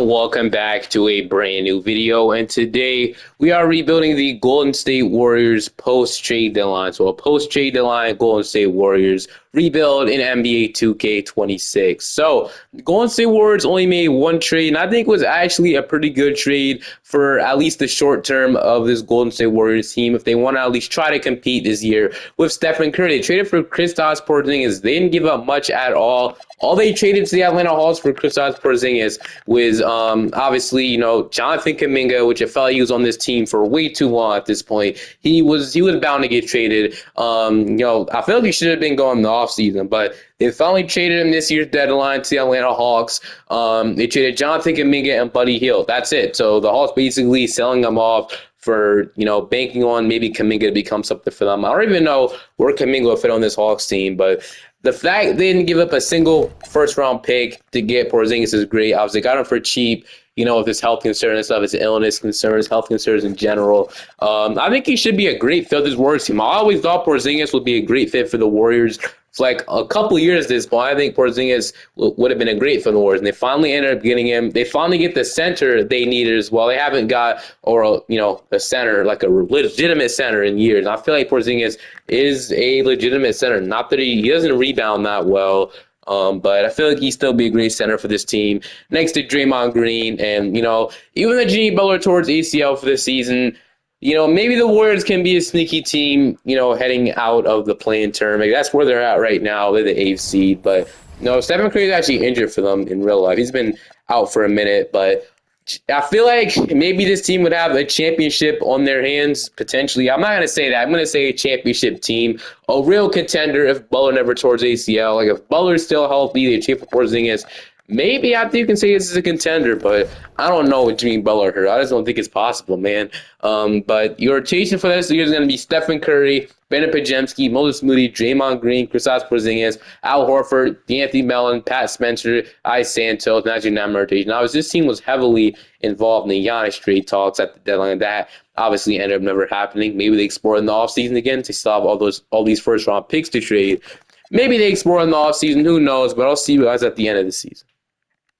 everyone, welcome back to a brand new video. And today we are rebuilding the Golden State Warriors post-trade deadline. So a post-trade deadline Golden State Warriors rebuild in NBA 2K26. So Golden State Warriors only made one trade, and I think it was actually a pretty good trade for at least the short term of this Golden State Warriors team. If they want to at least try to compete this year with Stephen Curry, they traded for Kristaps Porzingis. They didn't give up much at all. All they traded to the Atlanta Hawks for Kristaps Porzingis was obviously, Jonathan Kuminga, which I felt like he was on this team for way too long at this point. He was bound to get traded. I feel like he should have been going in the offseason, but they finally traded him this year's deadline to the Atlanta Hawks. They traded Jonathan Kuminga and Buddy Hield. That's it. So the Hawks basically selling them off for, banking on maybe Kuminga to become something for them. I don't even know where Kuminga will fit on this Hawks team, but the fact they didn't give up a single first-round pick to get Porzingis is great. Obviously, got him for cheap, with his health concerns and stuff, his illness concerns, health concerns in general. I think he should be a great fit for this Warriors team. I always thought Porzingis would be a great fit for the Warriors. For like a couple years at this point, I think Porzingis would have been a great fit for the Warriors. And they finally ended up getting him. They finally get the center they needed as well. They haven't got, a center, like a legitimate center in years. I feel like Porzingis is a legitimate center. Not that he doesn't rebound that well, but I feel like he'd still be a great center for this team next to Draymond Green. And, even the Jimmy Butler towards ACL for this season, maybe the Warriors can be a sneaky team, heading out of the play-in tournament. That's where they're at right now. They're the 8th seed. But, Stephen Curry is actually injured for them in real life. He's been out for a minute, but I feel like maybe this team would have a championship on their hands, potentially. I'm not going to say that. I'm going to say a championship team, a real contender if Butler never towards ACL. Like, if Butler's still healthy, they trade for Porzingis, maybe I think you can say this is a contender, but I don't know what Jimmy Butler hurt. I just don't think it's possible, man. But your rotation for this year is going to be Stephen Curry, Brandon Podziemski, Moses Moody, Draymond Green, Kristaps Porzingis, Al Horford, D'Anthony Mellon, Pat Spencer, Ice Santos, and that's your number rotation. Now, this team was heavily involved in the Giannis trade talks at the deadline. That obviously ended up never happening. Maybe they explore in the offseason again to still have all these first-round picks to trade. Maybe they explore in the offseason. Who knows? But I'll see you guys at the end of the season.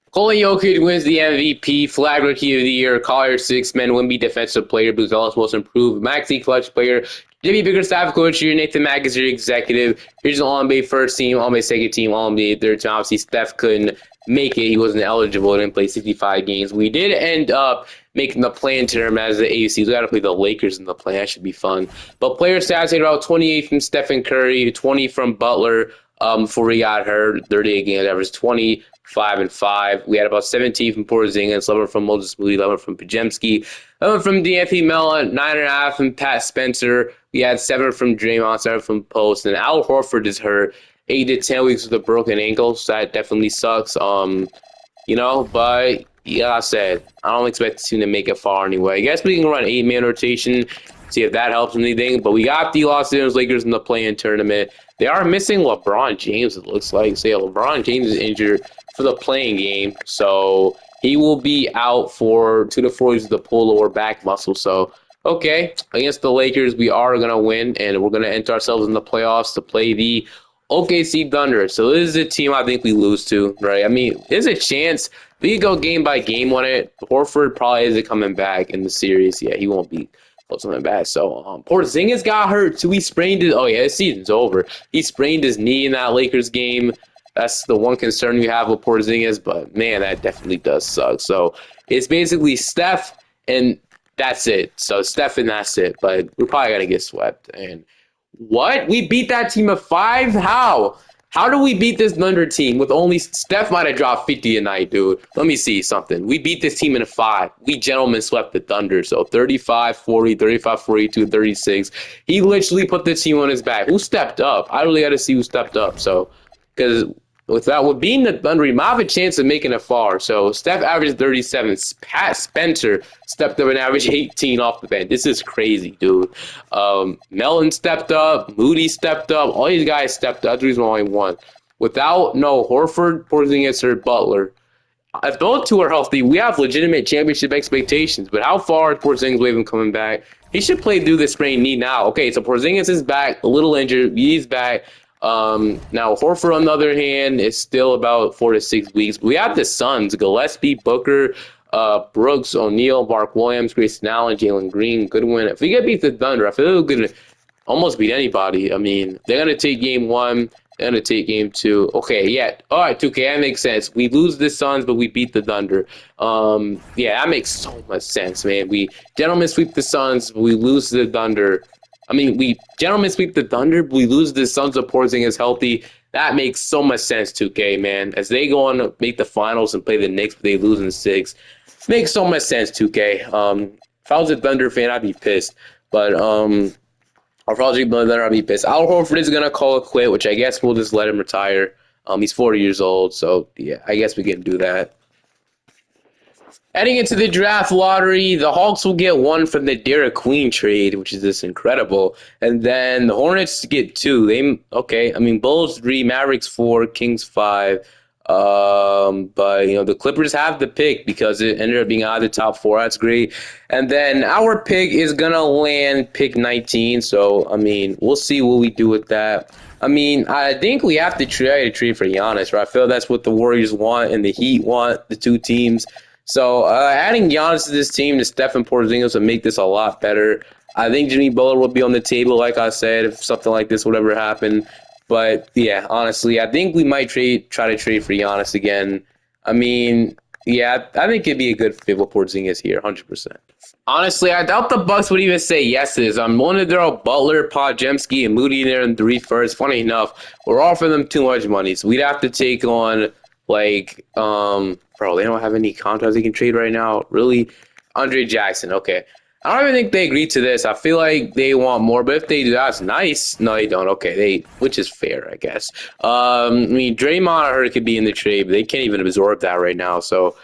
Nikola Jokic wins the MVP, Flag Rookie of the Year, Collier Six-Man, Wemby Defensive Player, Booz Ellis Most Improved, Maxey Clutch Player, Jimmy Bickerstaff Coach here, Nathan Mack is your executive. Here's the All-NBA first team, All-NBA second team, All-NBA third team. Obviously, Steph couldn't make it. He wasn't eligible. He didn't play 65 games. We did end up making the play-in tournament as the AFC. We got to play the Lakers in the play. That should be fun. But player stats, he had about 28 from Stephen Curry, 20 from Butler before he got hurt. 38 games, average 20. 5 and 5. We had about 17 from Porzingis, 11 from Moses Moody, 11 from Podziemski, 11 from D'Anthony Mellon, 9.5 from Pat Spencer. We had 7 from Draymond, 7 from Post, and Al Horford is hurt 8 to 10 weeks with a broken ankle, so that definitely sucks. But yeah, I said I don't expect the team to make it far anyway. I guess we can run 8-man rotation, see if that helps anything. But we got the Los Angeles Lakers in the play-in tournament. They are missing LeBron James, it looks like. So yeah, LeBron James is injured for the playing game, so he will be out for 2 to 4 weeks with the pull lower back muscle. So, okay, against the Lakers, we are going to win, and we're going to enter ourselves in the playoffs to play the OKC Thunder. So this is a team I think we lose to, right? I mean, there's a chance we could go game by game on it. Horford probably isn't coming back in the series. Yeah, he won't be coming back. So Porzingis got hurt too. He sprained his. Oh yeah, his season's over. He sprained his knee in that Lakers game. That's the one concern we have with Porzingis, but man, that definitely does suck. So it's basically Steph, and that's it. So Steph, and that's it. But we're probably gonna get swept. And what? We beat that team of 5? How? How do we beat this Thunder team with only Steph might have dropped 50 tonight, dude? Let me see something. We beat this team in a 5. We gentlemen swept the Thunder. So 35-40, 35-42, 36. He literally put the team on his back. Who stepped up? I really got to see who stepped up. So, because with being the Thunder, we might have a chance of making it far. So Steph averaged 37. Pat Spencer stepped up and averaged 18 off the bench. This is crazy, dude. Mellon stepped up. Moody stepped up. All these guys stepped up. That's the reason why we won. Without Horford, Porzingis, or Butler, if those two are healthy, we have legitimate championship expectations. But how far is Porzingis waving coming back? He should play through the sprained knee now. Okay, so Porzingis is back, a little injured. He's back. Now Horford, on the other hand, is still about 4 to 6 weeks. We have the Suns, Gillespie, Booker, Brooks, O'Neal, Mark Williams, Grayson Allen, Jalen Green, Goodwin. If we get beat the Thunder, I feel we're gonna almost beat anybody. I mean, they're gonna take game one. They're gonna take game two. Okay, yeah. All right, 2K, that makes sense. We lose the Suns, but we beat the Thunder. Yeah, that makes so much sense, man. We gentlemen sweep the Suns, but we lose the Thunder. I mean, we gentlemen sweep the Thunder, but we lose the Suns of Porzingis healthy. That makes so much sense, 2K, man. As they go on to make the finals and play the Knicks, but they lose in six. Makes so much sense, 2K. If I was a Thunder fan, I'd be pissed. But or if I was a Thunder, I'd be pissed. Al Horford is gonna call it quit, which I guess we'll just let him retire. He's 40 years old, so yeah, I guess we can do that. Heading into the draft lottery, the Hawks will get one from the Derek Queen trade, which is just incredible. And then the Hornets get two. I mean, Bulls 3, Mavericks 4, Kings 5. But the Clippers have the pick because it ended up being out of the top four. That's great. And then our pick is gonna land pick 19. So I mean, we'll see what we do with that. I mean, I think we have to try to trade for Giannis, right? I feel that's what the Warriors want and the Heat want, the two teams. So adding Giannis to this team to Stephen Porzingis would make this a lot better. I think Jimmy Butler will be on the table, like I said, if something like this would ever happen. But yeah, honestly, I think we might try to trade for Giannis again. I mean, yeah, I think it'd be a good fit with Porzingis here, 100%. Honestly, I doubt the Bucks would even say yes to this. I'm willing to throw Butler, Podziemski, and Moody in there in 3 first. Funny enough, we're offering them too much money, so we'd have to take on bro, they don't have any contracts they can trade right now. Really? Andre Jackson, okay. I don't even think they agreed to this. I feel like they want more, but if they do, that's nice. No, they don't. Okay, which is fair, I guess. I mean, Draymond, I heard, could be in the trade, but they can't even absorb that right now. So,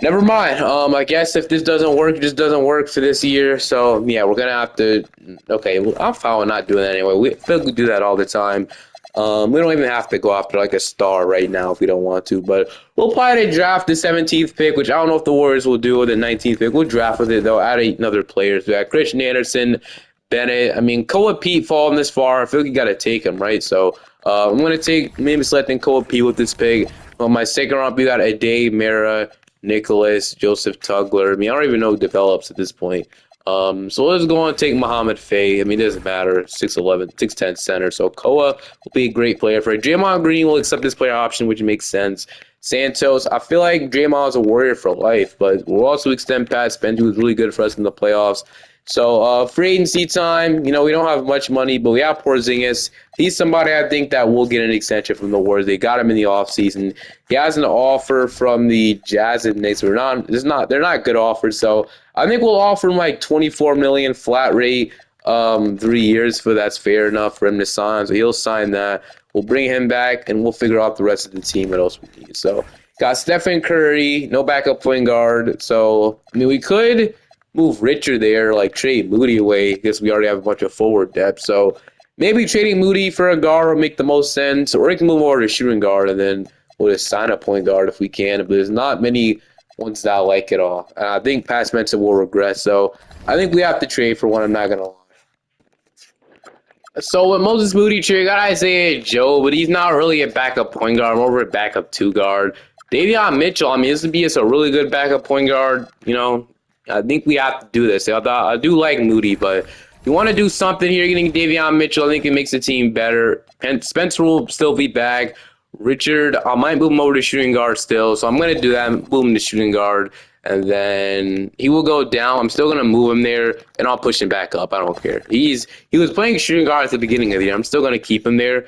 never mind. I guess if this doesn't work, it just doesn't work for this year. So, yeah, we're gonna have to. Okay, well, I'm fine with not doing that anyway. We feel like we do that all the time. We don't even have to go after like a star right now if we don't want to, but we'll probably draft the 17th pick, which I don't know if the Warriors will do with the 19th pick. We'll draft with it. They'll add another players. We got Christian Anderson, Bennett. I mean, Koa Pete falling this far. I feel like you got to take him, right? So I'm going to take maybe selecting Koa Pete with this pick. On my second round, we got Ade, Mara, Nicholas, Joseph Tugler. I mean, I don't even know who develops at this point. So let's go on and take Muhammad Faye. I mean, it doesn't matter. 6'11", 6'10" center. So Koa will be a great player for it. Draymond Green will accept this player option, which makes sense. Santos, I feel like Draymond is a Warrior for life, but we'll also extend Pat Spence, who was really good for us in the playoffs. So free agency time, we don't have much money, but we have Porzingis. He's somebody I think that will get an extension from the Warriors. They got him in the offseason. He has an offer from the Jazz and Knicks. They're not good offers, so I think we'll offer him like $24 million flat rate, 3 years, for that's fair enough for him to sign. So he'll sign that. We'll bring him back, and we'll figure out the rest of the team what else we need. So got Stephen Curry, no backup point guard. So I mean, we could move Richard there, like trade Moody away, because we already have a bunch of forward depth. So maybe trading Moody for a guard will make the most sense, or we can move over to shooting guard, and then we'll just sign a point guard if we can. But there's not many ones that I like at all. And I think Pat Spencer will regress. So I think we have to trade for one, I'm not going to lie. So with Moses Moody trade, got Isaiah Joe, but he's not really a backup point guard, more of a backup two guard. Davion Mitchell, I mean, this would be a really good backup point guard, I think we have to do this. I do like Moody, but if you want to do something here, getting Davion Mitchell, I think it makes the team better. And Spencer will still be back. Richard, I might move him over to shooting guard still, so I'm going to do that, move him to shooting guard, and then he will go down. I'm still going to move him there, and I'll push him back up. I don't care. He was playing shooting guard at the beginning of the year. I'm still going to keep him there.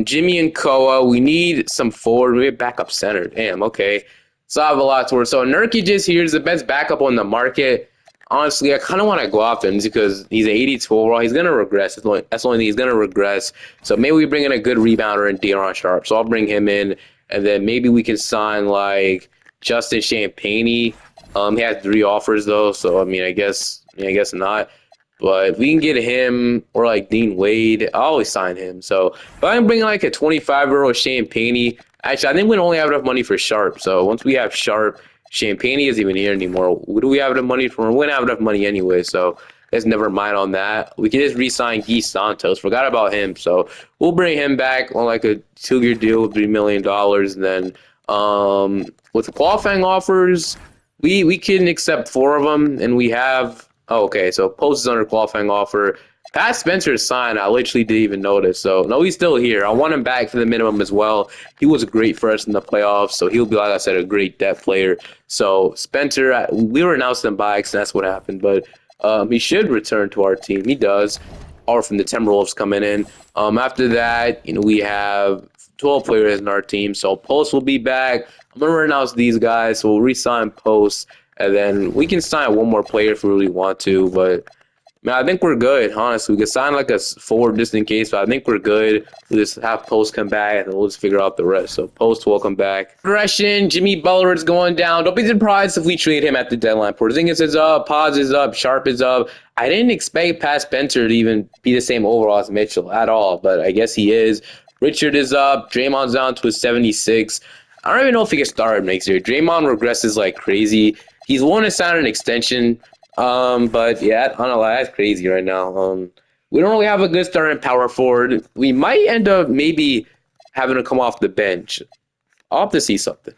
Jimmy and Koa, we need some forward. We need backup center. Damn, okay. So I have a lot to work. So Nurkic is here. He's the best backup on the market. Honestly, I kind of want to go after him because he's an 82 overall. He's going to regress. That's the only thing. He's going to regress. So maybe we bring in a good rebounder in Daron Sharp. So I'll bring him in, and then maybe we can sign like Justin Champagnie. He has 3 offers though, so I mean, I guess not. But if we can get him or like Dean Wade, I'll always sign him. So if I can bring like a 25-year-old Champagnie, actually, I think we don't only have enough money for Sharp. So once we have Sharp, Champagnie isn't even here anymore. What do we have enough money for? We're going to have enough money anyway, so let's never mind on that. We can just re-sign Guy Santos. Forgot about him, so we'll bring him back on like a 2-year deal with $3 million. And then with the qualifying offers, We can accept 4 of them, and we have. Oh, okay, so Post is under qualifying offer. Pat Spencer is signed. I literally didn't even notice. So no, he's still here. I want him back for the minimum as well. He was great for us in the playoffs, so he'll be, like I said, a great depth player. So Spencer, we were announcing him by accident. That's what happened, but he should return to our team. He does. Or from the Timberwolves coming in. After that, we have 12 players in our team. So Post will be back. I'm gonna announce these guys. So we'll re-sign Post, and then we can sign one more player if we really want to. But man, I think we're good. Honestly, we could sign like a forward just in case. But I think we're good. We'll just have Post come back, and we'll just figure out the rest. So Post, welcome back. Progression. Jimmy Butler is going down. Don't be surprised if we trade him at the deadline. Porzingis is up. Paz is up. Sharp is up. I didn't expect Pat Spencer to even be the same overall as Mitchell at all, but I guess he is. Richard is up. Draymond's down to a 76. I don't even know if he gets started next year. Draymond regresses like crazy. He's willing to sign an extension, but yeah, I don't know. That's crazy right now. We don't really have a good starting power forward. We might end up maybe having to come off the bench. I'll have to see something.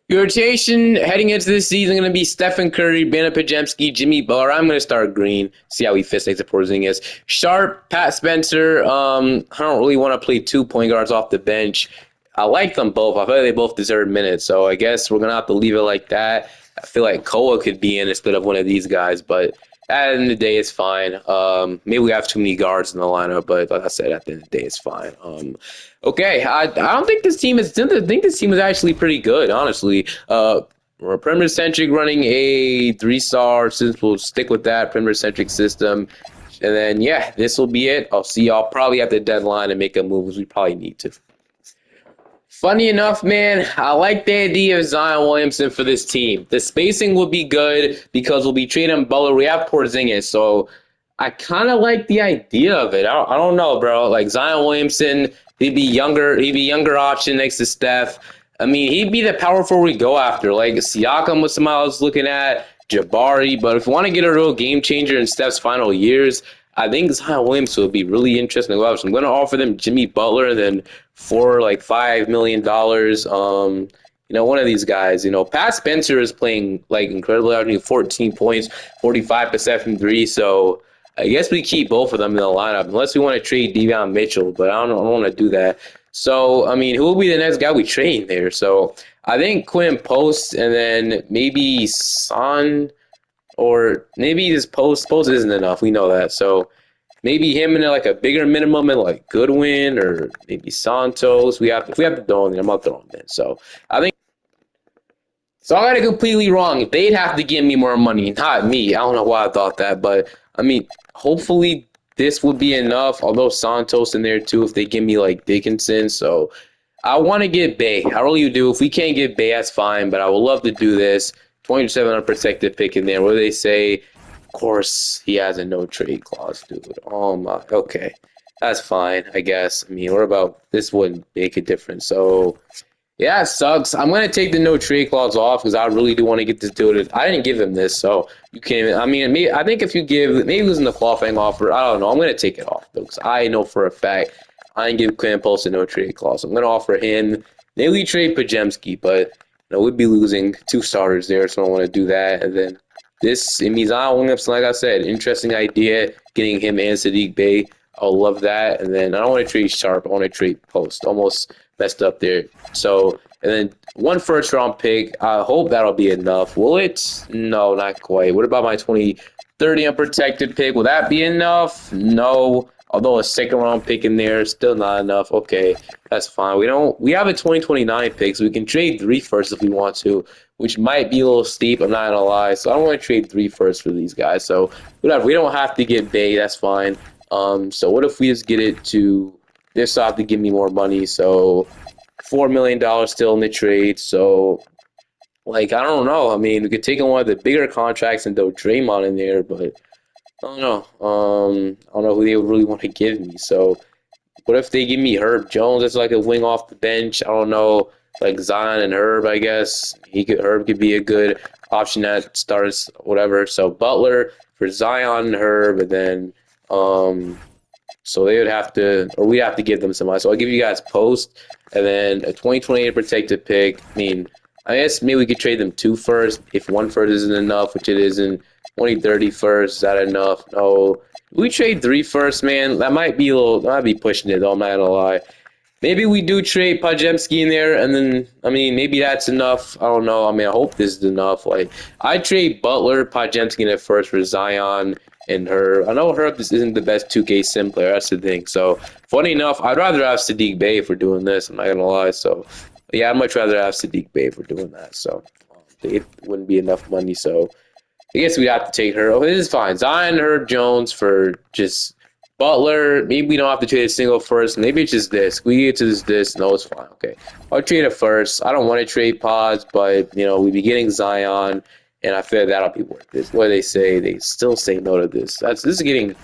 Your rotation heading into this season going to be Stephen Curry, Bana Pajemski, Jimmy Butler. I'm going to start Green. See how he fits next to Porzingis. Sharp, Pat Spencer. I don't really want to play 2 point guards off the bench. I like them both. I feel like they both deserve minutes. So I guess we're going to have to leave it like that. I feel like Koa could be in instead of one of these guys, but at the end of the day, it's fine. Maybe we have too many guards in the lineup, but like I said, at the end of the day, it's fine. Okay, I don't think this team is. I think this team is actually pretty good, honestly. We're perimeter centric, running a 3-star. Since we'll stick with that perimeter centric system, and then yeah, this will be it. I'll see y'all probably at the deadline and make a move, as we probably need to. Funny enough, man, I like the idea of Zion Williamson for this team. The spacing will be good because we'll be trading Butler. We have Porzingis, so I kind of like the idea of it. I don't know, bro. Like Zion Williamson, he'd be younger. He'd be younger option next to Steph. I mean, he'd be the power forward we go after. Like Siakam was somebody I was looking at, Jabari. But if you want to get a real game changer in Steph's final years, I think Zion Williamson would be really interesting to go after. I'm going to offer them Jimmy Butler and then for like $5 million. One of these guys. Pat Spencer is playing like incredibly hard. 14 points, 45% from three. So I guess we keep both of them in the lineup unless we want to trade De'Vion Mitchell, but I don't want to do that. So I mean, who will be the next guy we trade there? So I think Quinn Post and then maybe Son, or maybe this Post isn't enough. We know that. So maybe him in like a bigger minimum and like Goodwin or maybe Santos. If we have to throw him in, I'm not throwing him in. So I think so. I got it completely wrong. They'd have to give me more money, not me. I don't know why I thought that, but I mean, hopefully this would be enough. Although Santos in there too, if they give me like Dickinson. So I want to get Bay. I really do. If we can't get Bay, that's fine. But I would love to do this. 27 unprotected pick in there. What do they say? Of course, he has a no trade clause, dude. Oh my. Okay, that's fine. I guess. I mean, what about this? Wouldn't make a difference. So. Yeah, it sucks. I'm gonna take the no trade clause off because I really do want to get this dude. I didn't give him this, so you can't even. I mean, I think if you give, maybe losing the qualifying offer. I don't know. I'm gonna take it off though because I know for a fact I didn't give Quinn Post a no trade clause. I'm gonna offer him. Maybe we trade Pajemski, but we'd be losing 2 starters there, so I don't want to do that. And then it means Zion Williamson, like I said, interesting idea getting him and Sadiq Bey. I'll love that. And then I don't want to trade Sharp. I want to trade Post. Almost messed up there. So, and then 1 first-round pick. I hope that'll be enough. Will it? No, not quite. What about my 2030 unprotected pick? Will that be enough? No. Although a second-round pick in there is still not enough. Okay, that's fine. We have a 2029 pick, so we can trade 3 firsts if we want to, which might be a little steep. I'm not gonna lie. So I don't want to trade 3 firsts for these guys. So whatever. We don't have to get Bay. That's fine. So what if we just get it to this? Will have to give me more money. So $4 million still in the trade. So like I don't know. I mean, we could take on one of the bigger contracts and throw Draymond in there, but I don't know. I don't know who they would really want to give me. So what if they give me Herb Jones as like a wing off the bench? I don't know. Like Zion and Herb, I guess Herb could be a good option that starts whatever. So Butler for Zion and Herb, and then so they would have to, or we'd have to give them somebody. So I'll give you guys Post, and then a 2028 protected pick. I mean, I guess maybe we could trade them 2 first if 1 first isn't enough, which it isn't. 2030 first, is that enough? No. We trade 3 first, man. That might be that might be pushing it though, I'm not gonna lie. Maybe we do trade Pajemski in there, and then, I mean, maybe that's enough. I don't know. I mean, I hope this is enough. Like, I trade Butler, Pajemski in at first for Zion and Herb. I know Herb isn't the best 2K sim player. That's the thing. So, funny enough, I'd rather have Sadiq Bey for doing this. I'm not going to lie. So, yeah, I'd much rather have Sadiq Bey for doing that. So, it wouldn't be enough money. So, I guess we'd have to take her. Oh, this is fine. Zion, Herb Jones for just Butler. Maybe we don't have to trade a single first. Maybe it's just this. We get to this. No, it's fine. Okay. I'll trade it first. I don't want to trade pods, but, you know, we'd be getting Zion, and I feel like that'll be worth it. What do they say? They still say no to this. This is getting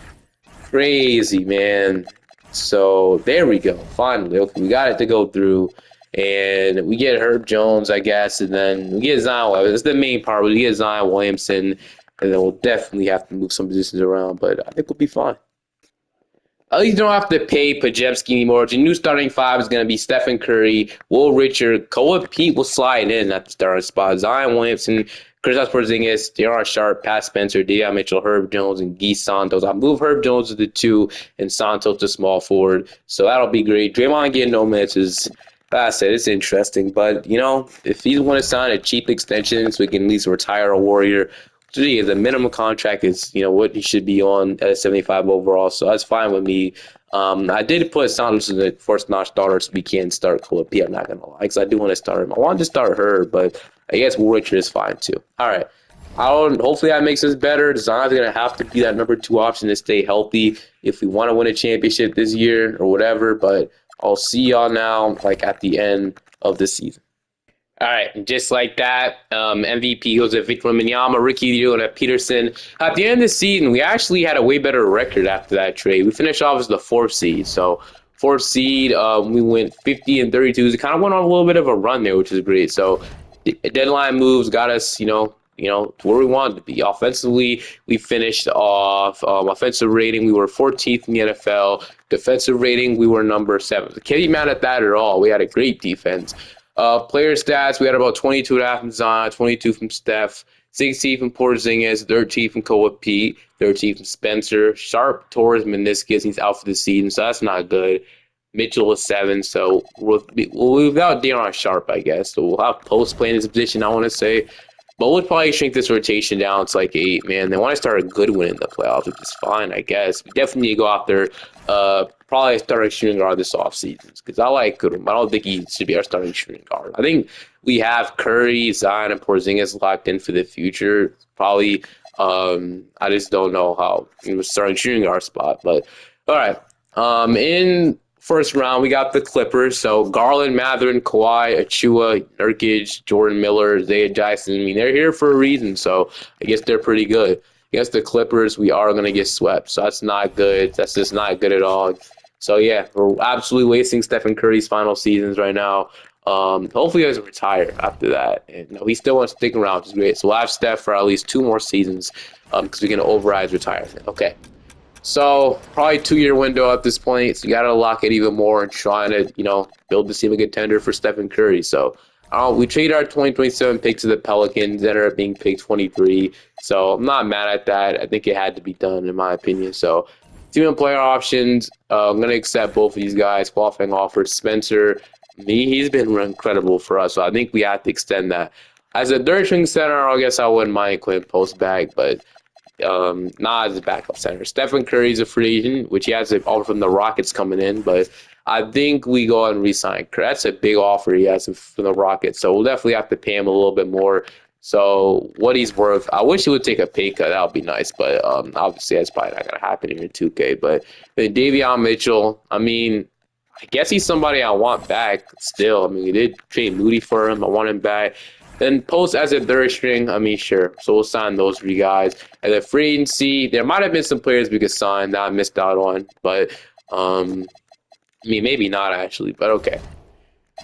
crazy, man. So, there we go. Finally. Okay, we got it to go through. And we get Herb Jones, I guess, and then we get Zion Williamson. That's the main part. We get Zion Williamson, and then we'll definitely have to move some positions around, but I think we'll be fine. At least you don't have to pay Pajemski anymore. The new starting 5 is going to be Stephen Curry, Will Richard, Koa Pete will slide in at the starting spot. Zion Williamson, Kristaps Porzingis, De'Aaron Sharp, Pat Spencer, Deion Mitchell, Herb Jones, and Guy Santos. I'll move Herb Jones to the 2 and Santos to small forward, so that'll be great. Draymond getting no minutes is, like I said, it's interesting, but, you know, if he want to sign a cheap extension so he can at least retire a Warrior, the minimum contract is, you know, what he should be on at 75 overall, so that's fine with me. I did put Santos in the first notch starter so we can start Koa P. I'm not going to lie, because I do want to start him. I wanted to start her, but I guess Will Richard is fine too. All right. Hopefully that makes us better. Zion's going to have to be that number 2 option to stay healthy if we want to win a championship this year or whatever, but I'll see y'all now, like, at the end of the season. All right, and just like that, MVP goes to Victor Wembanyama, Ricky Rubio, and Peterson. At the end of the season, we actually had a way better record after that trade. We finished off as the 4th seed. So, 4th seed, we went 50-32. We kind of went on a little bit of a run there, which is great. So, deadline moves got us, you know, to where we wanted to be. Offensively, we finished off offensive rating. We were 14th in the NFL. Defensive rating, we were number 7. Can't be mad at that at all. We had a great defense. Player stats, we had about 22.5 from Zion, 22 from Steph, 16 from Porzingis, 13 from Koa Pete, 13 from Spencer. Sharp tore his meniscus. He's out for the season, so that's not good. Mitchell was 7, so without De'Aaron Sharp, I guess. So we'll have Post playing his position, I want to say. But we'll probably shrink this rotation down to like 8, man. They want to start a good win in the playoffs, which is fine, I guess. We definitely need to go out there, probably start a shooting guard this offseason because I like Goodwin. I don't think he should be our starting shooting guard. I think we have Curry, Zion, and Porzingis locked in for the future. Probably, I just don't know how he was starting shooting guard spot. But, all right. In first round, we got the Clippers. So Garland, Mathurin, Kawhi, Achua, Nurkic, Jordan Miller, Isaiah Jackson. I mean, they're here for a reason. So I guess they're pretty good. Against the Clippers, we are going to get swept. So that's not good. That's just not good at all. So, yeah, we're absolutely wasting Stephen Curry's final seasons right now. Hopefully he doesn't retire after that. And no, he still wants to stick around, which is great. So we'll have Steph for at least 2 more seasons because we're going to override his retirement. Okay. So probably 2-year window at this point. So you got to lock it even more and trying to, you know, build the team a contender for Stephen Curry. So we traded our 2027 pick to the Pelicans. Ended up being pick 23. So I'm not mad at that. I think it had to be done in my opinion. So team and player options. I'm going to accept both of these guys. Qualifying offers. Spencer, he's been incredible for us. So I think we have to extend that. As a third string center, I guess I wouldn't mind Quinn Post back, but not as a backup center. Stephen Curry's a free agent, which he has an offer from the Rockets coming in, but I think we go and re-sign Curry. That's a big offer he has from the Rockets, so we'll definitely have to pay him a little bit more. So what he's worth, I wish he would take a pay cut. That would be nice, but obviously that's probably not going to happen here in 2K. But then Davion Mitchell, I mean, I guess he's somebody I want back still. I mean, we did trade Moody for him. I want him back. Then Post as a third string, I mean, sure. So we'll sign those 3 guys. And then free agency, there might have been some players we could sign that I missed out on. But, I mean, maybe not actually, but okay.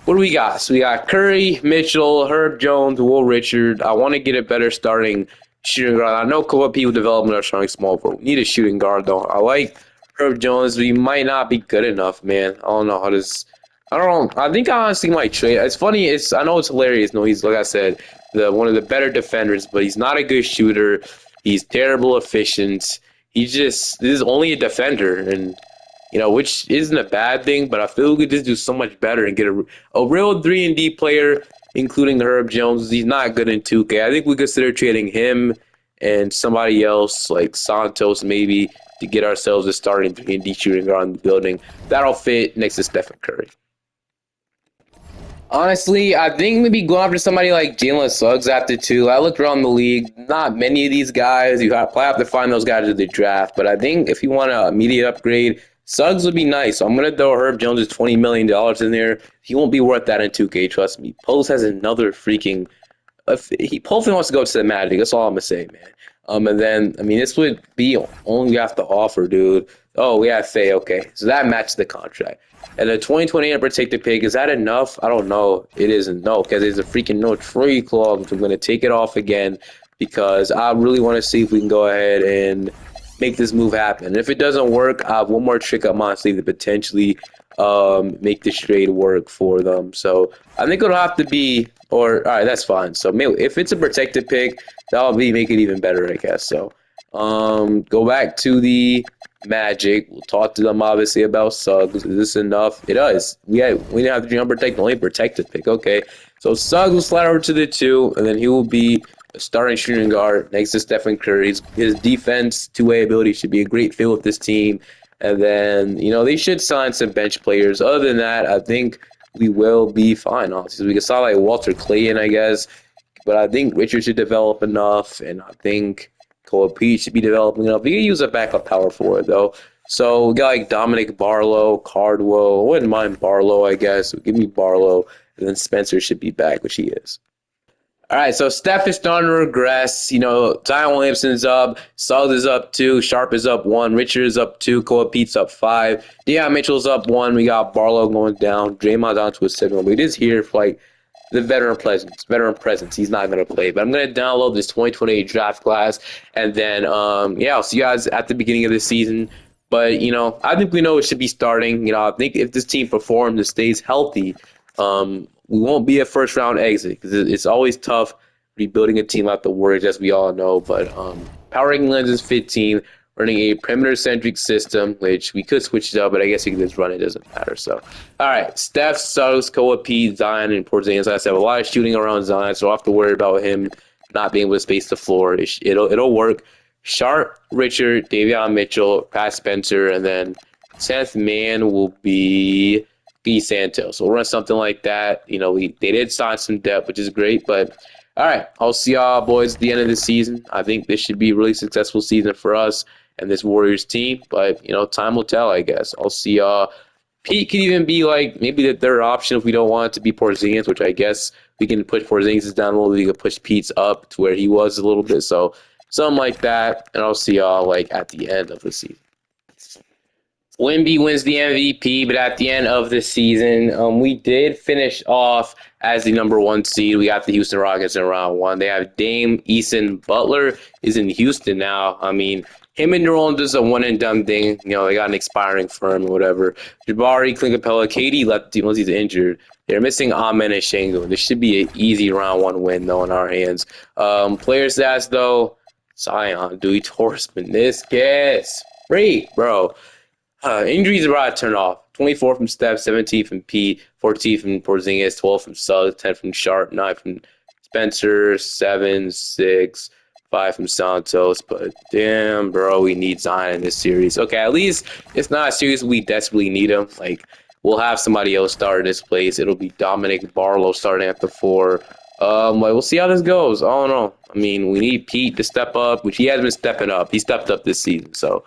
What do we got? So we got Curry, Mitchell, Herb Jones, Will Richard. I want to get a better starting shooting guard. I know co-op people development are starting small, but we need a shooting guard, though. I like Herb Jones, but he might not be good enough, man. I don't know how this... I don't know. I think I honestly might trade. It's funny. I know it's hilarious. No, he's like I said, the one of the better defenders, but he's not a good shooter. He's terrible efficient. This is only a defender, and which isn't a bad thing. But I feel we could just do so much better and get a real 3-and-D player, including Herb Jones. He's not good in 2K. I think we consider trading him and somebody else like Santos maybe to get ourselves a starting 3-and-D shooting guard in the building. That'll fit next to Stephen Curry. Honestly, I think maybe go after somebody like Jalen Suggs after 2. I looked around the league, not many of these guys. Probably have to find those guys at the draft. But I think if you want an immediate upgrade, Suggs would be nice. So I'm going to throw Herb Jones' $20 million in there. He won't be worth that in 2K, trust me. Post has another freaking... He hopefully wants to go to the Magic. That's all I'm going to say, man. And then, I mean, this would be only we have to offer, dude. Oh, we have Faye. Okay. So that matches the contract. And the 2028 protected pick, is that enough? I don't know. It isn't. No, because there's a freaking no trade clause, which I'm going to take it off again because I really want to see if we can go ahead and make this move happen. And if it doesn't work, I have one more trick up my sleeve to potentially make this trade work for them. So I think it'll have to be, all right, that's fine. So maybe if it's a protected pick, that'll make it even better, I guess. So go back to the Magic. We'll talk to them obviously about Suggs. Is this enough? It is. We didn't have to unprotect, only protected pick. Okay. So Suggs will slide over to the 2, and then he will be a starting shooting guard next to Stephen Curry. His defense, two-way ability should be a great fit with this team. And then, they should sign some bench players. Other than that, I think we will be fine. Honestly, we can sign like Walter Clayton, I guess. But I think Richard should develop enough, and I think Cole Pete should be developing enough. We can use a backup power forward, though. So we got like Dominic Barlow, Cardwell. I wouldn't mind Barlow, I guess. Give me Barlow. And then Spencer should be back, which he is. All right, so Steph is starting to regress. Zion Williamson's up. Suggs is up 2. Sharp is up 1. Richard is up 2. Cole Pete's up 5. Deion Mitchell's up 1. We got Barlow going down. Draymond's on to a 7. But it is here for like the veteran presence. He's not going to play. But I'm going to download this 2028 draft class. And then, I'll see you guys at the beginning of the season. But, I think we know it should be starting. I think if this team performs and stays healthy, we won't be a first-round exit because it's always tough rebuilding a team like the Warriors, as we all know. But Power Ranking Lens is 15, running a perimeter-centric system, which we could switch it up, but I guess you can just run it. It doesn't matter. So, all right, Steph, Suggs, Koa Pete, Zion, and Porzingis. Like I said, a lot of shooting around Zion, so I don't have to worry about him not being able to space the floor. It'll work. Sharp, Richard, Davion Mitchell, Pat Spencer, and then 10th man will be Santos. So we'll run something like that. They did sign some depth, which is great. But all right, I'll see y'all boys at the end of the season. I think this should be a really successful season for us and this Warriors team. But time will tell, I guess. I'll see y'all. Pete could even be like maybe the third option if we don't want it to be Porzingis, which I guess we can push Porzingis down a little bit. We can push Pete's up to where he was a little bit. So something like that. And I'll see y'all like at the end of the season. Wemby wins the MVP, but at the end of the season, we did finish off as the number 1 seed. We got the Houston Rockets in round 1. They have Dame Eason Butler is in Houston now. I mean, him and Nerone does a one-and-done thing. They got an expiring firm or whatever. Jabari, Clint Capella, KD left the team once he's injured. They're missing Amen and Şengün. This should be an easy round 1 win, though, in our hands. Player stats, though, Zion, Dewey, Torres, meniscus. Free, bro. Injuries are about to turn off. 24 from Steph, 17 from Pete, 14 from Porzingis, 12 from Suggs, 10 from Sharp, 9 from Spencer, 7, 6, 5 from Santos. But damn, bro, we need Zion in this series. Okay, at least it's not a series we desperately need him. Like, we'll have somebody else start in this place. It'll be Dominic Barlow starting at the 4. We'll see how this goes. I don't know. I mean, we need Pete to step up, which he has been stepping up. He stepped up this season, so.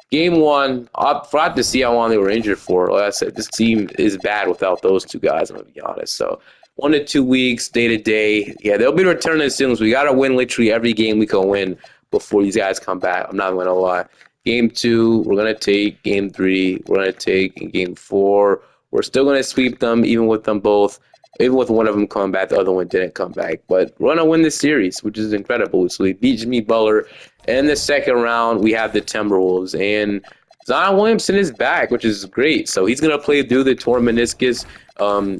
Game 1, I forgot to see how long they were injured for. Like I said, this team is bad without those 2 guys, I'm going to be honest. So 1 to 2 weeks, day to day. Yeah, they'll be returning soon. So we got to win literally every game we can win before these guys come back. I'm not going to lie. Game 2, we're going to take. Game 3, we're going to take. In Game 4, we're still going to sweep them, even with them both. Even with one of them coming back, the other one didn't come back. But we're going to win this series, which is incredible. So we beat Jimmy Butler. In the second round, we have the Timberwolves. And Zion Williamson is back, which is great. So he's gonna play through the torn meniscus.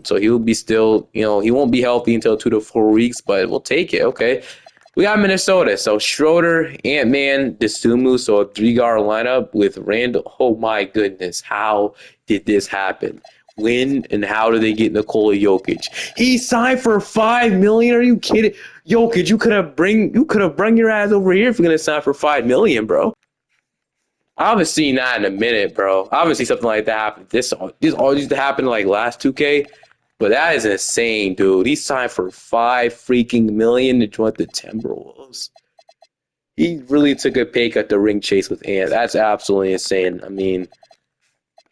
So he'll be still, he won't be healthy until 2 to 4 weeks, but we'll take it. Okay. We got Minnesota. So Schroeder, Ant-Man, Desumu. So a 3-guard lineup with Randall. Oh my goodness. How did this happen? When and how did they get Nikola Jokic? He signed for $5 million. Are you kidding? Jokic, you could have bring your ass over here if you're gonna sign for $5 million, bro. I haven't seen that in a minute, bro. Obviously, something like that happened. This all used to happen like last 2K, but that is insane, dude. He signed for $5 freaking million to join the Timberwolves. He really took a pay cut to ring chase with Ant. That's absolutely insane. I mean,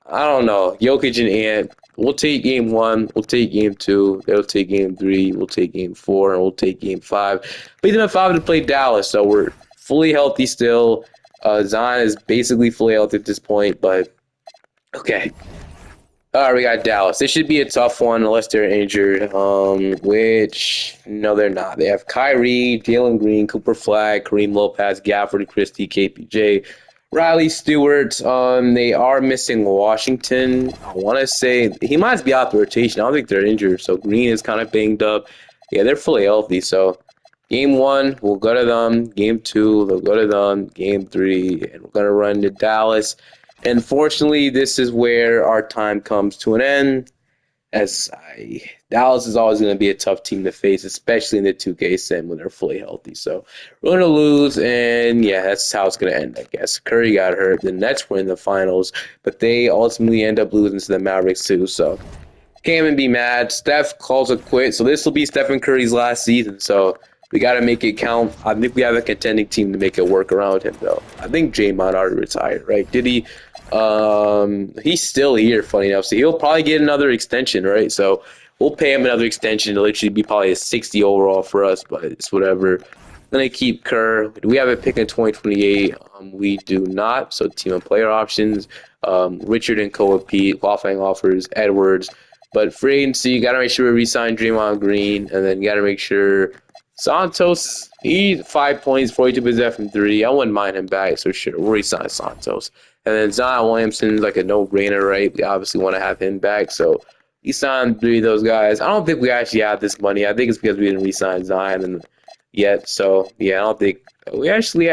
I don't know. Jokic and Ant. We'll take game one. We'll take game two. They'll take game three. We'll take game four, and we'll take game five. But even if I to play Dallas, so we're fully healthy still. Zion is basically fully healthy at this point, but okay. All right, we got Dallas. This should be a tough one unless they're injured. Which no, they're not. They have Kyrie, Jalen Green, Cooper Flag, Kareem Lopez, Gafford Christie, KPJ, Riley Stewart. They are missing Washington. I want to say he might be out the rotation. I don't think they're injured. So Green is kind of banged up. Yeah, they're fully healthy. So game one, we'll go to them. Game two, they'll go to them. Game three, and we're gonna run to Dallas. Unfortunately, this is where our time comes to an end. Dallas is always going to be a tough team to face, especially in the 2K sim when they're fully healthy. So we're going to lose, and yeah, that's how it's going to end, I guess. Curry got hurt. The Nets were in the finals, but they ultimately end up losing to the Mavericks too. So can't even be mad. Steph calls it quit. So this will be Stephen Curry's last season. So we got to make it count. I think we have a contending team to make it work around him, though. I think Draymond already retired, right? Did he? He's still here, funny enough. So he'll probably get another extension, right? So we'll pay him another extension. It'll literally be probably a 60 overall for us, but it's whatever. Gonna keep Kerr. Do we have a pick in 2028? We do not. So team and player options. Richard and Pete, qualifying offers, Edwards. But free agency, you gotta make sure we re-sign Draymond Green, and then you gotta make sure Santos. He's 5 points, 42% from three. I wouldn't mind him back, so sure, we'll re-sign Santos. And then Zion Williamson's like a no-brainer, right? We obviously want to have him back, so he signed 3 of those guys. I don't think we actually have this money. I think it's because we didn't re-sign Zion yet. So yeah, I don't think we actually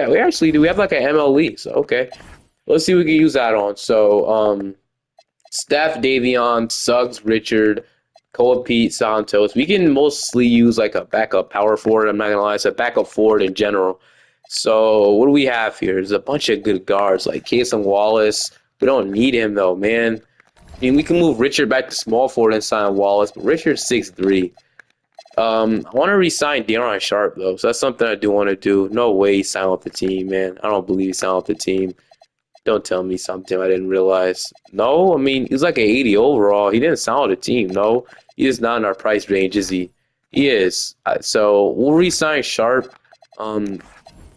do. We have like an MLE, so okay. Let's see what we can use that on. So Steph, Davion, Suggs, Richard, Pete, Santos. We can mostly use like a backup power forward. I'm not gonna lie, it's a backup forward in general. So what do we have here? There's a bunch of good guards like Cason Wallace. We don't need him though, man. I mean, we can move Richard back to small forward and sign Wallace, but Richard's 6'3". I want to re-sign Day'Ron Sharpe though, so that's something I do want to do. No way he signed with the team, man. I don't believe he signed with the team. Don't tell me something I didn't realize. No, I mean, he was like an 80 overall. He didn't sign with the team. No, he is not in our price range, is he? He is. So we'll re-sign Sharpe.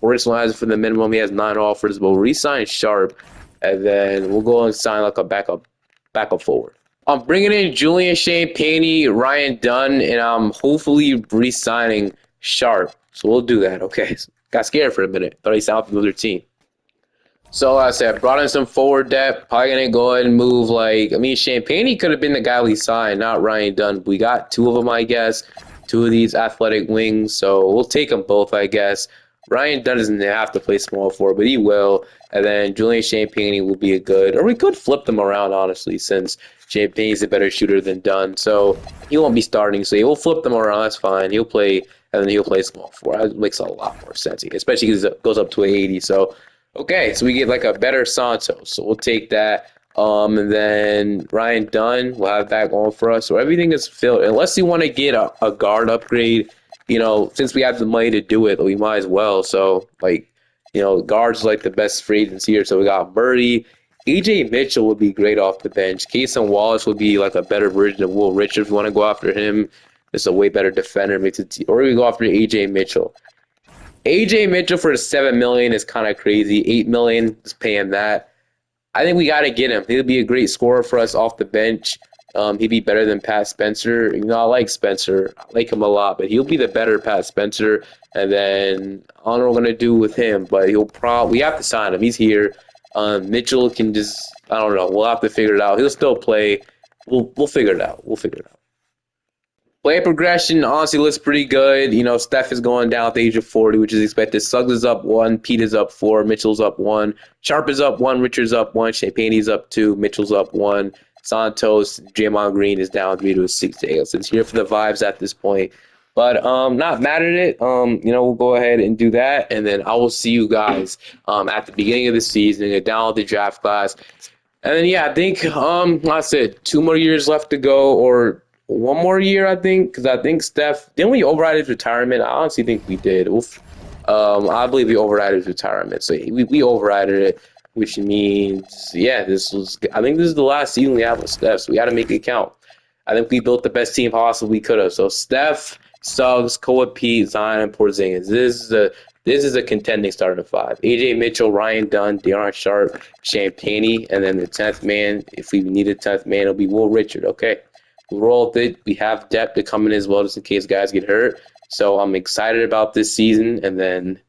Original has it for the minimum. He has 9 offers. We'll re-sign Sharpe, and then we'll go and sign like a backup forward. I'm bringing in Julian Champagnie, Ryan Dunn, and I'm hopefully re-signing Sharpe. So we'll do that. Okay. Got scared for a minute. Thought he signed with their team. So like I said, brought in some forward depth. Probably gonna go ahead and move Champagnie could have been the guy we signed, not Ryan Dunn. We got 2 of them, I guess. 2 of these athletic wings, so we'll take them both, I guess. Ryan Dunn doesn't have to play small forward, but he will. And then Julian Champagnie will be a good, or we could flip them around, honestly, since Champagnie's a better shooter than Dunn. So he won't be starting, so we'll flip them around. That's fine. He'll play, and then he'll play small forward. That makes a lot more sense, especially because it goes up to 80. So, okay, so we get like a better Santos. So we'll take that. And then Ryan Dunn will have that going for us. So everything is filled. Unless you want to get a guard upgrade, since we have the money to do it, we might as well. So, guards like the best free agents here. So we got Murray. AJ Mitchell would be great off the bench. Cason Wallace would be like a better version of Will Richard if you want to go after him. Just a way better defender. Or we go after AJ Mitchell. AJ Mitchell for $7 million is kind of crazy. $8 million, just pay him that. I think we got to get him. He'll be a great scorer for us off the bench. He'd be better than Pat Spencer. I like Spencer. I like him a lot, but he'll be the better Pat Spencer. And then I don't know what we're going to do with him, but we have to sign him. He's here. Mitchell can just, I don't know. We'll have to figure it out. He'll still play. We'll figure it out. We'll figure it out. Play progression honestly looks pretty good. You know, Steph is going down at the age of 40, which is expected. Suggs is up 1, Pete is up 4, Mitchell's up 1, Sharp is up 1, Richards up 1, Champagne's up 2, Mitchell's up 1, Santos, Draymond Green is down 3 to a 6 to 8. So it's here for the vibes at this point. But not mad at it. You know, we'll go ahead and do that, and then I will see you guys at the beginning of the season, get down with the draft class. And then yeah, I think like I said, 2 more years left to go, or 1 more year, I think, because I think Steph, didn't we override his retirement? I honestly think we did. Oof. I believe we override his retirement, so we overrided it, which means yeah, I think this is the last season we have with Steph, so we got to make it count. I think we built the best team possible we could have. So Steph, Suggs, Koa, Pete, Zion, and Porzingis. This is a contending starting five. AJ Mitchell, Ryan Dunn, Deion Sharp, Champagnie, and then the 10th man, if we need a 10th man, it'll be Will Richard. Okay. We'll roll with it. We have depth to come in as well, just in case guys get hurt. So I'm excited about this season. And then,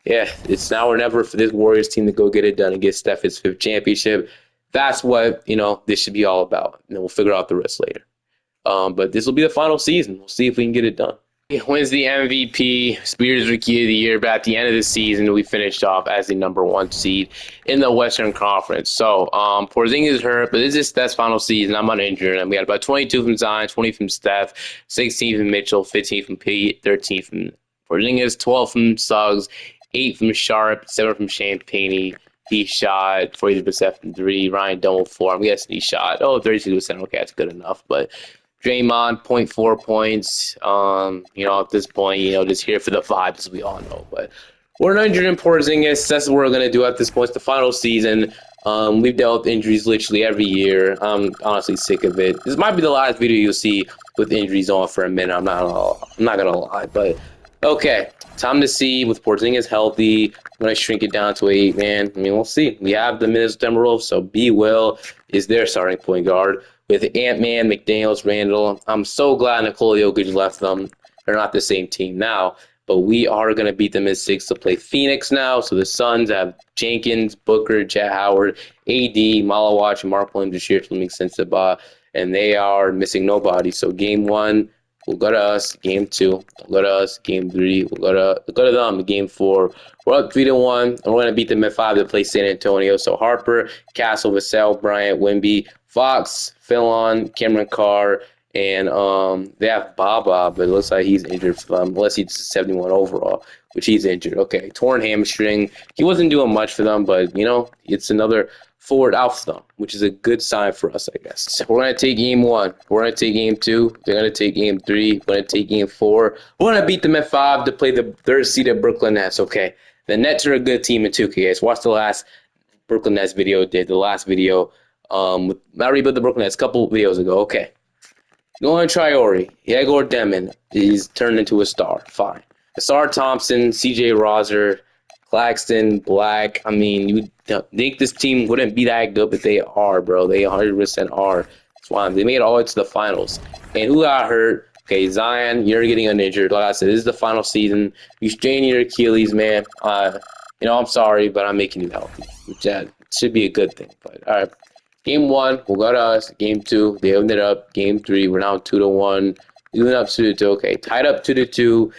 yeah, it's now or never for this Warriors team to go get it done and get Steph his 5th championship. That's what, you know, this should be all about. And then we'll figure out the rest later. But this will be the final season. We'll see if we can get it done. He wins the MVP, Spears Rookie of the Year, but at the end of the season, we finished off as the #1 seed in the Western Conference. So, Porzingis is hurt, but this is Steph's final season. I'm uninjured, and we had about 22 from Zion, 20 from Steph, 16 from Mitchell, 15 from Pete, 13 from Porzingis, 12 from Suggs, 8 from Sharp, 7 from Champagnie. He shot 40% from 3. Ryan Dunn 4. I'm guessing he shot 32%. Okay, that's good enough, but Draymond, 0.4 points. You know, at this point, you know, just here for the vibes, as we all know. But we're 100 in Porzingis. That's what we're going to do at this point. It's the final season. We've dealt with injuries literally every year. I'm honestly sick of it. This might be the last video you'll see with injuries on for a minute. I'm not going to lie. But, okay, time to see with Porzingis healthy. I'm going to shrink it down to an 8-man. I mean, we'll see. We have the Minnesota Timberwolves, so B. Will is their starting point guard. With Ant-Man, McDaniels, Randall, I'm so glad Nikola Jokic left them. They're not the same team now, but we are going to beat them in 6 to play Phoenix now. So the Suns have Jenkins, Booker, Jet Howard, AD, Malawach, and Mark Williams this year to make sense of, and they are missing nobody. So game 1 will go to us. Game 2 will go to us. Game 3 will go to them. Game 4 we're up 3-1, and we're going to beat them at 5 to play San Antonio. So Harper, Castle, Vassell, Bryant, Wemby, Fox, Philon, Cameron Carr, and they have Baba, but it looks like he's injured for them, unless he's 71 overall, which he's injured. Okay, torn hamstring. He wasn't doing much for them, but, you know, it's another forward out for them, which is a good sign for us, I guess. So we're going to take game 1. We're going to take game 2. They're going to take game 3. We're going to take game 4. We're going to beat them at 5 to play the 3rd seeded Brooklyn Nets. Okay, the Nets are a good team in 2K, guys. Watch the last Brooklyn Nets video. The last video. I rebuilt the Brooklyn Nets a couple videos ago. Okay. Nolan Traore, Yegor Demon, he's turned into a star. Fine. Asar Thompson, CJ Roser, Claxton, Black. I mean, you would think this team wouldn't be that good, but they are, bro. They 100% are. That's why they made it all the way to the finals. And who got hurt? Okay, Zion, you're getting uninjured. Like I said, this is the final season. You strain your Achilles, man. You know, I'm sorry, but I'm making you healthy. Which should be a good thing. But all right. Game 1 will go to us. Game 2, they opened it up. Game 3, we're now 2-1. We went up 2-2. Okay, tied up 2-2.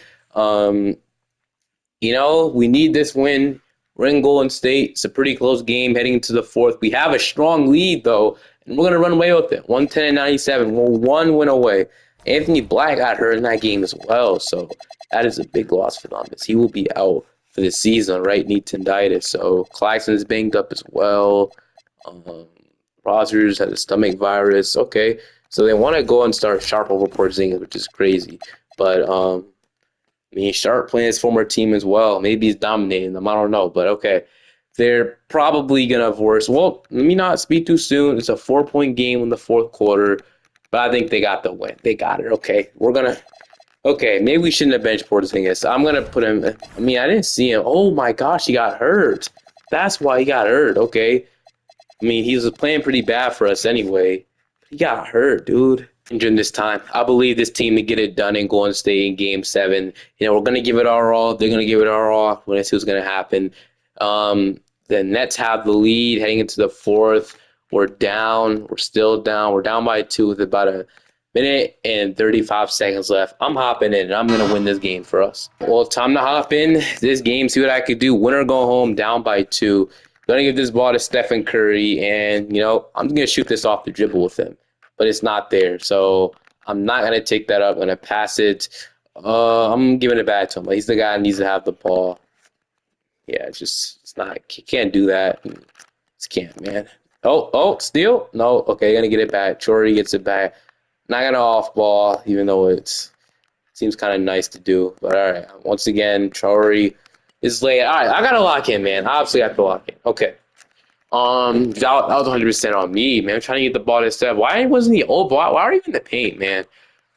You know, we need this win. We're in Golden State. It's a pretty close game heading into the 4th. We have a strong lead, though, and we're going to run away with it. 110-97. We're 1 win away. Anthony Black got hurt in that game as well, so that is a big loss for them, as he will be out for the season, right? Knee tendinitis. So Claxton is banged up as well. Rogers has a stomach virus. Okay, so they want to go and start Sharp over Porzingis, which is crazy. But I mean, Sharp playing his former team as well. Maybe he's dominating them. I don't know, but okay, they're probably gonna have worse. Well, let me not speak too soon. It's a 4-point game in the 4th quarter, but I think they got the win. They got it. Okay, Okay, maybe we shouldn't have benched Porzingis. I'm gonna put him. I mean, I didn't see him. Oh my gosh, he got hurt. That's why he got hurt. Okay. I mean, he was playing pretty bad for us anyway. He got hurt, dude. And during this time, I believe this team to get it done in Golden State in Game 7. You know, we're going to give it our all. They're going to give it our all. We're going to see what's going to happen. The Nets have the lead heading into the fourth. We're down. We're still down. We're down by 2 with about a minute and 35 seconds left. I'm hopping in, and I'm going to win this game for us. Well, time to hop in this game, see what I could do. Win or go home, down by 2. Going to give this ball to Stephen Curry, and, I'm going to shoot this off the dribble with him. But it's not there, so I'm not going to take that up. I'm going to pass it. I'm giving it back to him. He's the guy that needs to have the ball. Yeah, it's not. He can't do that. Just can't, man. Oh, steal? No. Okay, gonna get it back. Chori gets it back. Not gonna off ball, even though it seems kind of nice to do. But all right, once again, Chori is late. All right, I gotta lock in, man. Obviously, I have to lock in. Okay. That was 100% on me, man. I'm trying to get the ball to Steph. Why wasn't he open? Why are you in the paint, man?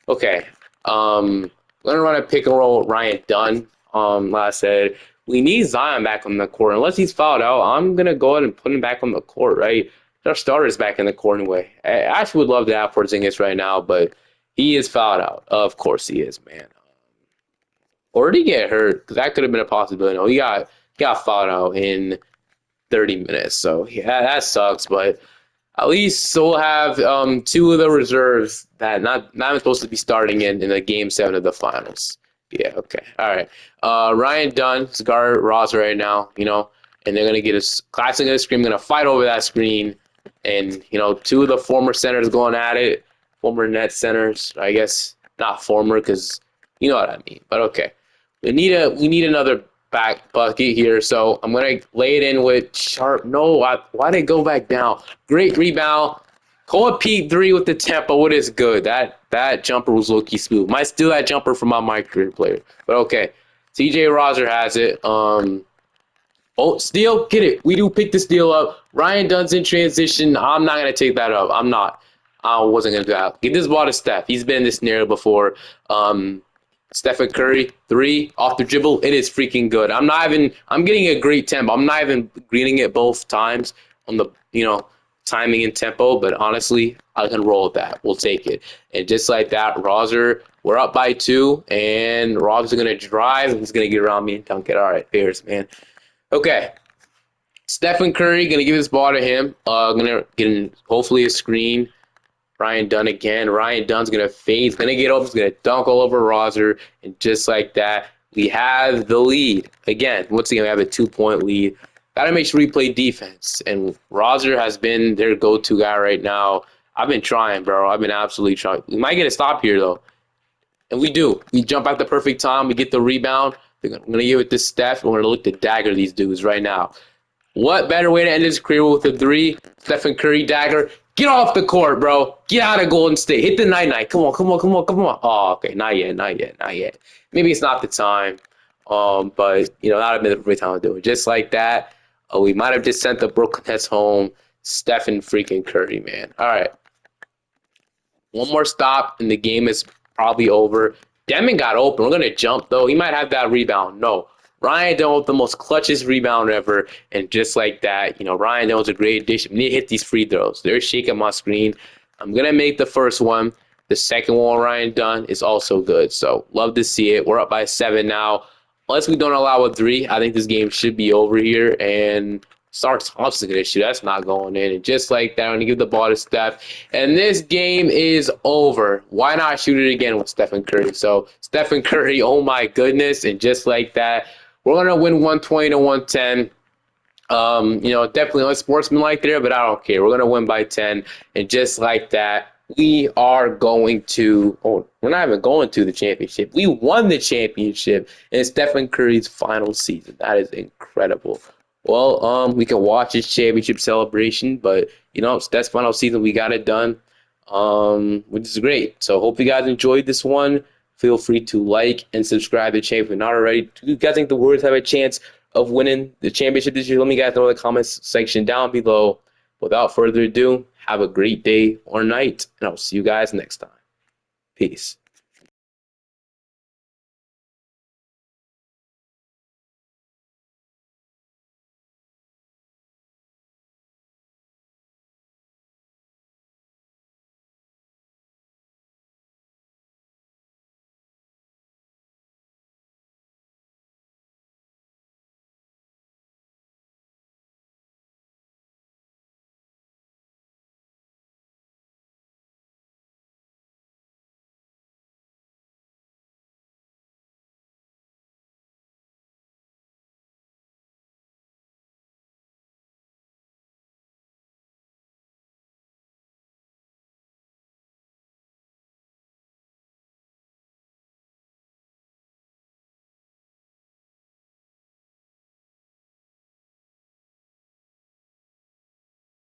Okay. I'm gonna run a pick and roll with Ryan Dunn. Like I said, we need Zion back on the court. Unless he's fouled out, I'm gonna go ahead and put him back on the court, right? Our starter's back in the court anyway. I actually would love to have Porzingis right now, but he is fouled out. Of course he is, man. Or did he get hurt? Because that could have been a possibility. No, he got fouled out in 30 minutes. So yeah, that sucks. But at least we'll have 2 of the reserves that not even supposed to be starting in the game 7 of the finals. Yeah, okay. All right. Ryan Dunn is guard Ross right now, and they're gonna get a classic gonna screen, gonna fight over that screen. And 2 of the former centers going at it. Former net centers, I guess not former because you know what I mean. But okay. We need another back bucket here. So I'm gonna lay it in with Sharp. No, why did it go back down? Great rebound. Cole Pete 3 with the tempo. What is good? That jumper was low-key smooth. Might steal that jumper from my career player. But okay. TJ Roser has it. Oh, steal, get it. We do pick the steal up. Ryan Dunn's in transition. I'm not gonna take that up. I'm not. I wasn't gonna do that. Give this ball to Steph. He's been in this scenario before. Stephen Curry, 3 off the dribble. It is freaking good. I'm getting a great tempo. I'm not even greening it both times on the, timing and tempo, but honestly, I can roll with that. We'll take it. And just like that, Roser, we're up by 2, and Rob's going to drive. He's going to get around me and dunk it. All right, Bears, man. Okay. Stephen Curry, going to give this ball to him. Going to get hopefully a screen. Ryan Dunn again. Ryan Dunn's going to fade. He's going to get open. He's going to dunk all over Roser. And just like that, we have the lead. Again, once again, we have a 2-point lead. Got to make sure we play defense. And Roser has been their go-to guy right now. I've been trying, bro. I've been absolutely trying. We might get a stop here, though. And we do. We jump at the perfect time. We get the rebound. I'm going to give it to Steph. We're going to look to dagger these dudes right now. What better way to end his career with a 3? Stephen Curry dagger. Get off the court, bro. Get out of Golden State. Hit the night-night. Come on. Oh, okay. Not yet. Maybe it's not the time. But, that would have been the perfect time to do it. Just like that, we might have just sent the Brooklyn Nets home. Stephen freaking Curry, man. All right. One more stop, and the game is probably over. Demon got open. We're going to jump, though. He might have that rebound. No. Ryan Dunn with the most clutchest rebound ever. And just like that, Ryan Dunn was a great addition. We need to hit these free throws. They're shaking my screen. I'm going to make the first one. The second one, Ryan Dunn, is also good. So, love to see it. We're up by 7 now. Unless we don't allow a 3, I think this game should be over here. And Star Thompson's going to shoot. That's not going in. And just like that, I'm going to give the ball to Steph. And this game is over. Why not shoot it again with Stephen Curry? So, Stephen Curry, oh my goodness. And just like that, we're going to win 120 to 110. Definitely unsportsmanlike there, but I don't care. We're going to win by 10. And just like that, we are going to, we're not even going to the championship. We won the championship, and it's Stephen Curry's final season. That is incredible. Well, we can watch his championship celebration, but, it's that final season. We got it done, which is great. So hope you guys enjoyed this one. Feel free to like and subscribe to the channel if you're not already. Do you guys think the Warriors have a chance of winning the championship this year? Let me guys know in the comments section down below. Without further ado, have a great day or night, and I'll see you guys next time. Peace.